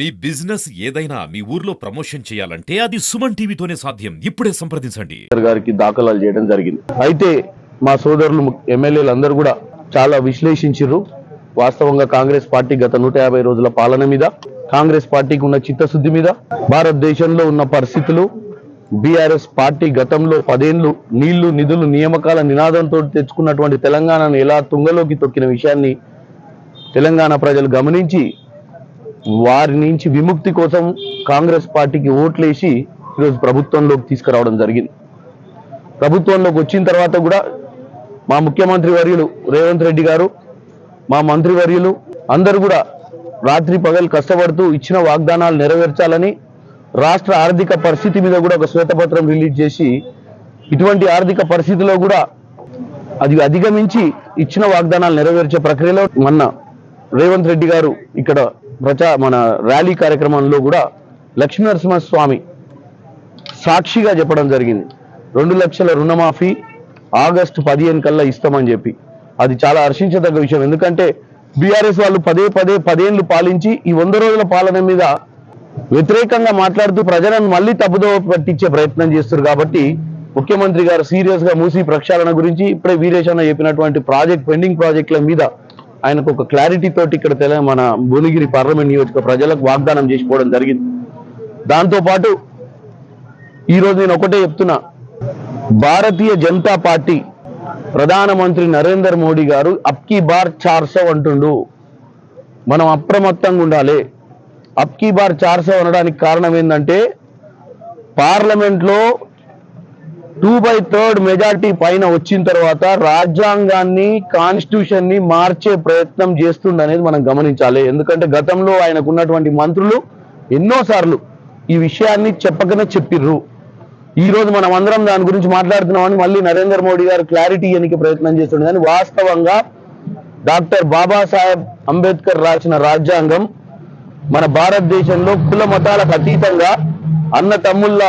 మీ business ఏదైనా మీ ఊర్లో promotion చేయాలంటే అది సుమన్ టీవీతోనే సాధ్యం. ఇప్పుడే సంప్రదించండి. గారికి దాఖలాలు చేయడం జరిగింది. అయితే మా సోదరులు ఎమ్మెల్యేలు అందరూ కూడా చాలా విశ్లేషించారు. వాస్తవంగా కాంగ్రెస్ పార్టీ గత 150 రోజుల పాలన మీద, కాంగ్రెస్ పార్టీకి ఉన్న చిత్తశుద్ధి మీద, భారతదేశంలో ఉన్న పరిస్థితులు, బీఆర్ఎస్ పార్టీ గతంలో 10 ఏళ్లు నీళ్లు నిధులు నియామకాల నినాదంతో తెచ్చుకున్నటువంటి తెలంగాణను ఎలా తుంగలోకి తొక్కిన విషయాన్ని తెలంగాణ ప్రజలు గమనించి వారి నుంచి విముక్తి కోసం కాంగ్రెస్ పార్టీకి ఓట్లేసి ఈరోజు ప్రభుత్వంలోకి తీసుకురావడం జరిగింది. ప్రభుత్వంలోకి వచ్చిన తర్వాత కూడా మా ముఖ్యమంత్రి వర్యులు రేవంత్ రెడ్డి గారు, మా మంత్రివర్యులు అందరూ కూడా రాత్రి పగలు కష్టపడుతూ ఇచ్చిన వాగ్దానాలు నెరవేర్చాలని రాష్ట్ర ఆర్థిక పరిస్థితి మీద కూడా ఒక శ్వేతపత్రం రిలీజ్ చేసి, ఇటువంటి ఆర్థిక పరిస్థితిలో కూడా అది అధిగమించి ఇచ్చిన వాగ్దానాలు నెరవేర్చే ప్రక్రియలో మొన్న రేవంత్ రెడ్డి గారు ఇక్కడ మన ర్యాలీ కార్యక్రమంలో కూడా లక్ష్మీనరసింహస్వామి సాక్షిగా చెప్పడం జరిగింది. 2 లక్షల రుణమాఫీ ఆగస్టు 15 కల్లా ఇస్తామని చెప్పి. అది చాలా హర్షించదగ్గ విషయం. ఎందుకంటే బీఆర్ఎస్ వాళ్ళు పదే ఏళ్లు పాలించి ఈ 100 రోజుల పాలన మీద వ్యతిరేకంగా మాట్లాడుతూ ప్రజలను మళ్ళీ తప్పుదో పట్టించే ప్రయత్నం చేస్తారు. కాబట్టి ముఖ్యమంత్రి గారు సీరియస్ గా మూసీ ప్రక్షాళన గురించి ఇప్పుడే వీరేష్ అన్న చెప్పినటువంటి పెండింగ్ ప్రాజెక్టుల మీద ఆయనకు ఒక క్లారిటీ తోటి ఇక్కడ మన భువనగిరి పార్లమెంట్ నియోజక ప్రజలకు వాగ్దానం చేసుకోవడం జరిగింది. దాంతోపాటు ఈరోజు నేను ఒకటే చెప్తున్నా, భారతీయ జనతా పార్టీ ప్రధానమంత్రి నరేంద్ర మోడీ గారు అబ్కీ బార్ 400 అంటుండు. మనం అప్రమత్తంగా ఉండాలి. అబ్కీ బార్ 400 అనడానికి కారణం ఏంటంటే పార్లమెంట్లో 2/3 మెజార్టీ పైన వచ్చిన తర్వాత రాజ్యాంగాన్ని, కాన్స్టిట్యూషన్ ని మార్చే ప్రయత్నం చేస్తుండనేది మనం గమనించాలి. ఎందుకంటే గతంలో ఆయనకు ఉన్నటువంటి మంత్రులు ఎన్నోసార్లు ఈ విషయాన్ని చెప్పకనే చెప్పిర్రు. ఈ రోజు మనం అందరం దాని గురించి మాట్లాడుతున్నామని మళ్ళీ నరేంద్ర మోడీ గారు క్లారిటీ ఇవ్వడానికి ప్రయత్నం చేస్తుండే. కానీ వాస్తవంగా డాక్టర్ బాబాసాహెబ్ అంబేద్కర్ రాసిన రాజ్యాంగం మన భారతదేశంలో కుల మతాలకు అతీతంగా అన్న తమ్ముళ్ళ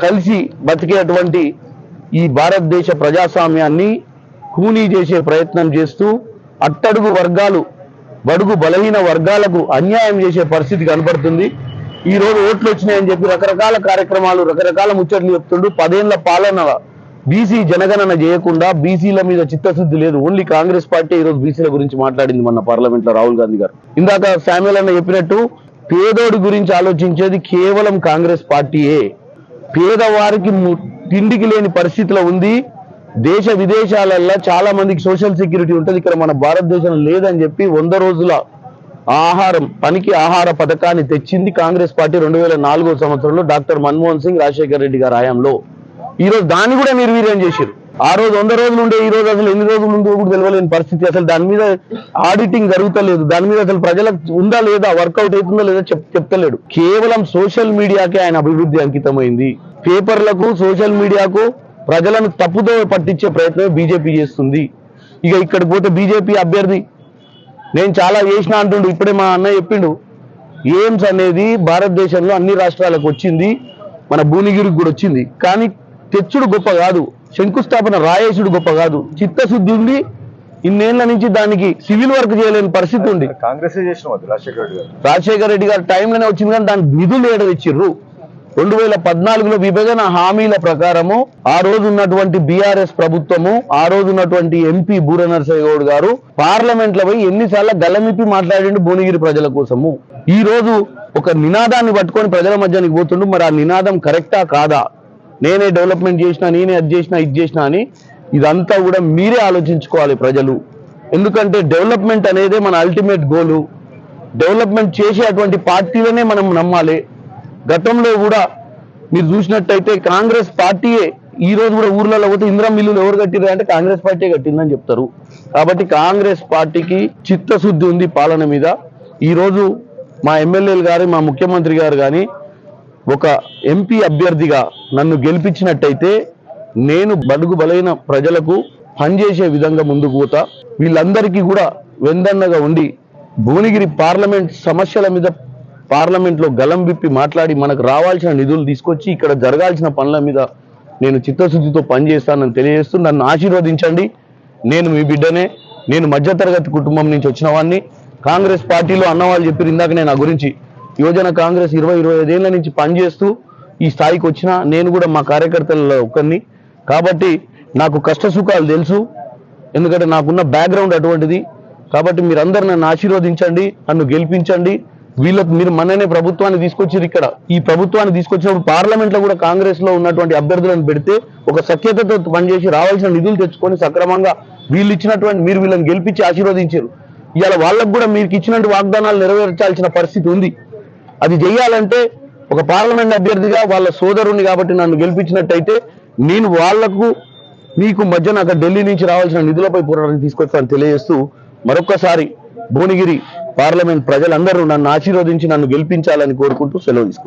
కలిసి బతికేటువంటి ఈ భారతదేశ ప్రజాస్వామ్యాన్ని కూనీ చేసే ప్రయత్నం చేస్తూ అట్టడుగు వర్గాలు, బడుగు బలహీన వర్గాలకు అన్యాయం చేసే పరిస్థితి కనబడుతుంది. ఈ రోజు ఓట్లు వచ్చినాయని చెప్పి రకరకాల కార్యక్రమాలు, రకరకాల ముచ్చట్లు చెప్తుండు. 10 ఏళ్ల పాలన బీసీ జనగణన చేయకుండా బీసీల మీద చిత్తశుద్ధి లేదు. ఓన్లీ కాంగ్రెస్ పార్టీ ఈరోజు బీసీల గురించి మాట్లాడింది మొన్న పార్లమెంట్ లో రాహుల్ గాంధీ గారు. ఇందాక శామ్యుల్ అన్న చెప్పినట్టు పేదోడి గురించి ఆలోచించేది కేవలం కాంగ్రెస్ పార్టీయే. పేదవారికి తిండికి లేని పరిస్థితిలో ఉంది. దేశ విదేశాలలో చాలా మందికి సోషల్ సెక్యూరిటీ ఉంటుంది, ఇక్కడ మన భారతదేశంలో లేదని చెప్పి 100 రోజుల పనికి ఆహార పథకాన్ని తెచ్చింది కాంగ్రెస్ పార్టీ 2004వ సంవత్సరంలో డాక్టర్ మన్మోహన్ సింగ్, రాజశేఖర్ రెడ్డి గారి హయాంలో. ఈ రోజు దాన్ని కూడా నిర్వీర్యం చేశారు. ఆ రోజు 100 రోజులు ఉండే ఈ రోజు అసలు ఎన్ని రోజులు ఉందో కూడా తెలియలేని పరిస్థితి. అసలు దాని మీద ఆడిటింగ్ జరుగుతలేదు. దాని మీద అసలు ప్రజలకు ఉందా లేదా, వర్కౌట్ అవుతుందా లేదా చెప్తలేడు. కేవలం సోషల్ మీడియాకే ఆయన అభివృద్ధి అంకితమైంది. పేపర్లకు, సోషల్ మీడియాకు ప్రజలను తప్పుదో పట్టించే ప్రయత్నం బీజేపీ చేస్తుంది. ఇక ఇక్కడికి పోతే బీజేపీ అభ్యర్థి నేను చాలా చేసిన అంటుండు. ఇప్పుడే మా అన్న చెప్పిండు, ఎయిమ్స్ అనేది భారతదేశంలో అన్ని రాష్ట్రాలకు వచ్చింది, మన భువనగిరికి కూడా వచ్చింది. కానీ తెచ్చుడు గొప్ప కాదు, శంకుస్థాపన రాయేసుడు గొప్ప కాదు. చిత్తశుద్ధి ఉండి ఇన్నేళ్ల నుంచి దానికి సివిల్ వర్క్ చేయలేని పరిస్థితి ఉంది. కాంగ్రెస్ రాజశేఖర రెడ్డి గారి టైంలోనే వచ్చింది, కానీ దానికి నిధులు ఏడ తెచ్చిర్రు. 2014లో విభజన హామీల ప్రకారము ఆ రోజు ఉన్నటువంటి బీఆర్ఎస్ ప్రభుత్వము, ఆ రోజు ఉన్నటువంటి ఎంపీ బూర నరసయ్య గౌడ్ గారు పార్లమెంట్ లో పోయి ఎన్నిసార్లు గల్లమిప్పి మాట్లాడిండు భువనగిరి ప్రజల కోసము. ఈ రోజు ఒక నినాదాన్ని పట్టుకొని ప్రజల మధ్యానికి పోతుండు. మరి ఆ నినాదం కరెక్టా కాదా? నేనే డెవలప్మెంట్ చేసినా, నేనే అది చేసినా, ఇది చేసినా అని ఇదంతా కూడా మీరే ఆలోచించుకోవాలి ప్రజలు. ఎందుకంటే డెవలప్మెంట్ అనేది మన అల్టిమేట్ గోలు. డెవలప్మెంట్ చేసేటువంటి పార్టీలనే మనం నమ్మాలి. గతంలో కూడా మీరు చూసినట్టయితే కాంగ్రెస్ పార్టీయే ఈ రోజు కూడా ఊర్లలో పోతే ఇందిరా మిల్లులు ఎవరు కట్టిరు అంటే కాంగ్రెస్ పార్టీ కట్టిందని చెప్తారు. కాబట్టి కాంగ్రెస్ పార్టీకి చిత్తశుద్ధి ఉంది పాలన మీద. ఈ రోజు మా ఎమ్మెల్యేలు గారు, మా ముఖ్యమంత్రి గారు కానీ ఒక ఎంపీ అభ్యర్థిగా నన్ను గెలిపించినట్టయితే నేను బడుగు బలైన ప్రజలకు పనిచేసే విధంగా ముందుకు పోతా. వీళ్ళందరికీ కూడా వెందన్నగా ఉండి భువనగిరి పార్లమెంట్ సమస్యల మీద పార్లమెంట్లో గలం విప్పి మాట్లాడి మనకు రావాల్సిన నిధులు తీసుకొచ్చి ఇక్కడ జరగాల్సిన పనుల మీద నేను చిత్తశుద్ధితో పనిచేస్తానని తెలియజేస్తూ నన్ను ఆశీర్వదించండి. నేను మీ బిడ్డనే. నేను మధ్యతరగతి కుటుంబం నుంచి వచ్చిన వాడిని. కాంగ్రెస్ పార్టీలో అన్నవాళ్ళు చెప్పారు ఇందాక నేను ఆ గురించి యువజన కాంగ్రెస్ 20-25 ఏళ్ల నుంచి పనిచేస్తూ ఈ స్థాయికి వచ్చిన నేను కూడా మా కార్యకర్తలలో ఒకరిని. కాబట్టి నాకు కష్ట సుఖాలు తెలుసు, ఎందుకంటే నాకున్న బ్యాక్గ్రౌండ్ అటువంటిది. కాబట్టి మీరందరూ నన్ను ఆశీర్వదించండి, నన్ను గెలిపించండి. వీళ్ళకు మీరు మొన్ననే ప్రభుత్వాన్ని తీసుకొచ్చారు. ఇక్కడ ఈ ప్రభుత్వాన్ని తీసుకొచ్చినప్పుడు పార్లమెంట్లో కూడా కాంగ్రెస్ లో ఉన్నటువంటి అభ్యర్థులను పెడితే ఒక సఖ్యతతో పనిచేసి రావాల్సిన నిధులు తెచ్చుకొని సక్రమంగా వీళ్ళు ఇచ్చినటువంటి మీరు వీళ్ళని గెలిపించి ఆశీర్వదించారు. ఇవాళ వాళ్ళకు కూడా మీకు ఇచ్చినటువంటి వాగ్దానాలు నెరవేర్చాల్సిన పరిస్థితి ఉంది. అది చేయాలంటే ఒక పార్లమెంట్ అభ్యర్థిగా వాళ్ళ సోదరుని కాబట్టి నన్ను గెలిపించినట్టయితే నేను వాళ్లకు మీకు మధ్యన అక్కడ ఢిల్లీ నుంచి రావాల్సిన నిధులపై పోరాటం తీసుకొస్తానని తెలియజేస్తూ మరొక్కసారి భువనగిరి పార్లమెంట్ ప్రజలందరూ నన్ను ఆశీర్వదించి నన్ను గెలిపించాలని కోరుకుంటూ సెలవు తీసుకుంటాను.